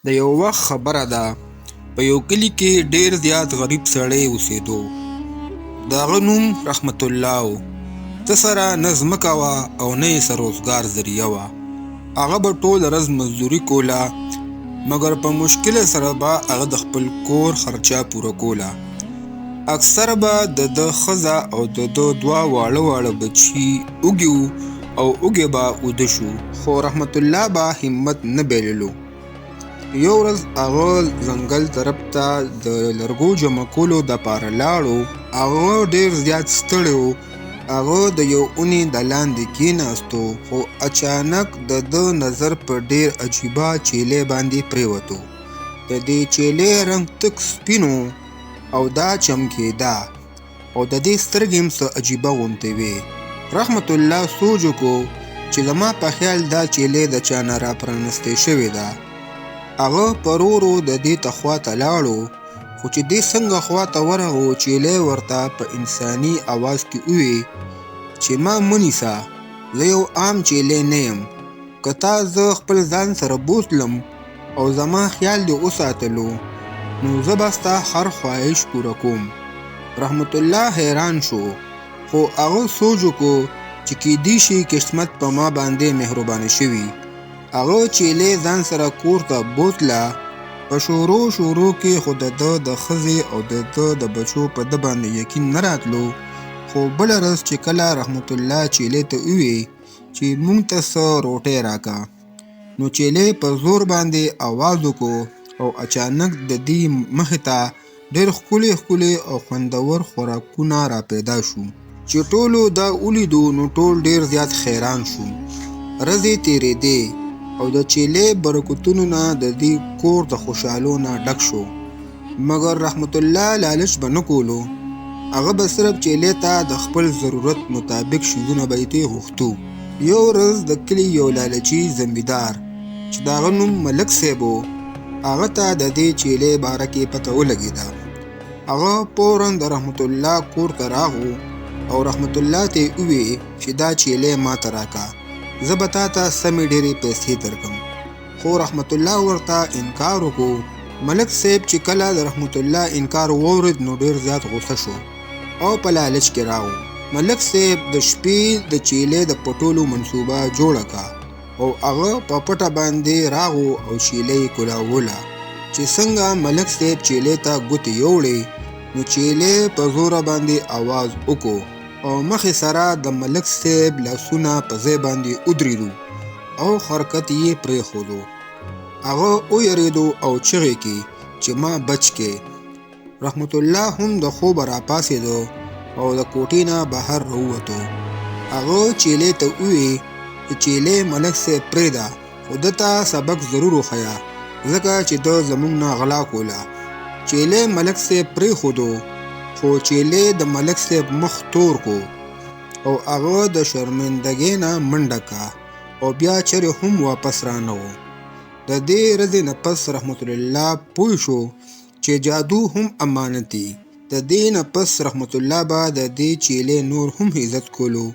د یو وخت خبره ده، په یو کلي کې ډیر زیات غریب سړی اوسېدو. د هغه نوم رحمت الله و. څه سره نه ځمکه وه او نه یې څه روزګار ذریعه وه. هغه به ټوله ورځ مزدوري کوله، مګر په مشکله سره به هغه د خپل کور خرچه پوره کوله. اکثر به د ده ښځه او د ده دوه واړه بچي اوږې وو او اوږې به اوده شو، خو رحمت الله به همت نه بایللو. یو ورځ هغه ځنګل طرف ته د لرګو جمع کولو دپاره لاړو. هغه ډېر زیات ستړی و. هغه د یو اونې د لاندې کېناستو، خو اچانک د ده نظر په ډېر عجیبه چیلۍ باندې پرېوتو. د دې چیلۍ رنګ تک سپین و او دا چمکېده، او د دې سترګې هم څه عجیبه غوندې وې. رحمت الله سوچ وکړو چې زما په خیال دا چیلۍ د چا نه راپرانستې شوې ده. هغه په ورو ورو د دې ته خواته لاړو، خو چې دې څنګه خواته ورغلو، چیلۍ ورته په انساني اواز کې وویل چې ما مه نیسه، زه یو عام چیلۍ نه یم. که تا زه خپل ځان سره بوتلم او زما خیال دې وساتلو، نو زه به ستا هر خواهش پوره کوم. رحمت الله حیران شو، خو هغه سوچ وکړو چې کیدای شي قسمت په ما باندې مهربانه شوي. هغه چیلۍ ځان سره کور ته بوتله. په شروع کې خو د ده د ښځې او د ده د بچو په ده باندې یقین نه راتلو، خو بله ورځ چې کله رحمت الله چیلۍ ته وویل چې موږ ته څه روټۍ راکړه، نو چیلۍ په زور باندې اواز وکړو او اچانک د دې مخې ته ډېر ښکلي او خوندور خوراکونه را پیدا شو. چې ټولو دا ولیدو نو ټول ډېر زیات حیران شو. ورځې تېرېدې او د چیلۍ برکتونو نه د دې کور د خوشحالو نه ډک شو. مګر رحمت الله لالچ به نه کولو. هغه به صرف چیلۍ ته د خپل ضرورت مطابق شیزونه به یې ترې غوښتو. یو ورځ د کلي یو لالچي زمیندار چې د هغه نوم ملک صاحب و، هغه ته د دې چیلۍ باره کې پته ولګېده. هغه فوراً د رحمت الله کور ته راغو او رحمت الله ته یې وویل چې دا چیلۍ ما ته راکړه، زه به تا ته سمې ډېرې پیسې درکړم. خو رحمت الله ورته انکار وکړو. ملک صاحب چې کله د رحمت الله انکار واورېد نو ډېر زیات غوسه شو او په لالچ کې راغو. ملک صاحب د شپې د چیلۍ د پټولو منصوبه جوړه کړه او هغه په پټه باندې راغو او چیلۍ یې کولاوله. چې څنګه ملک صاحب چیلۍ ته ګوتې یوړې، نو چیلۍ په زوره باندې اواز وکړو او مخې سره د ملک صاحب لاسونه په ځای باندې ودرېدو او حرکت یې پرېښودو. هغه ویرېدو او چغې کړې چې ما بچ کې. رحمت الله هم د خوبه راپاڅېدو او د کوټې نه بهر راووتو. هغه چیلۍ ته وویل چې چیلۍ ملک صاحب پرېږده، خو ده ته سبق ضرور وښیه، ځکه چې ده زموږ نه غلا کوله. چیلۍ ملک صاحب پرېښودو، خو چیلۍ د ملک صاحب مخ تور کو او هغه د شرمندګۍ نه منډه کړه او بیا چرې هم واپس رانه و. د دې ورځې نه پس رحمت الله پوه شو چې جادو هم امانت دی. د دې نه پس رحمت الله به د دې چیلۍ نور هم عزت کولو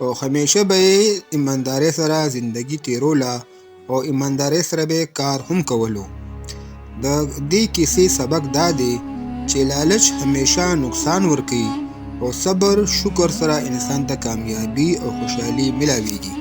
او همیشه به یې ایماندارۍ سره زندگی تیروله او ایماندارۍ سره به کار هم کولو. د دې کیسې سبق دا دی چې لالچ همیشه نقصان ورکوي او صبر شکر سره انسان ته کامیابی او خوشحالي ملاویږي.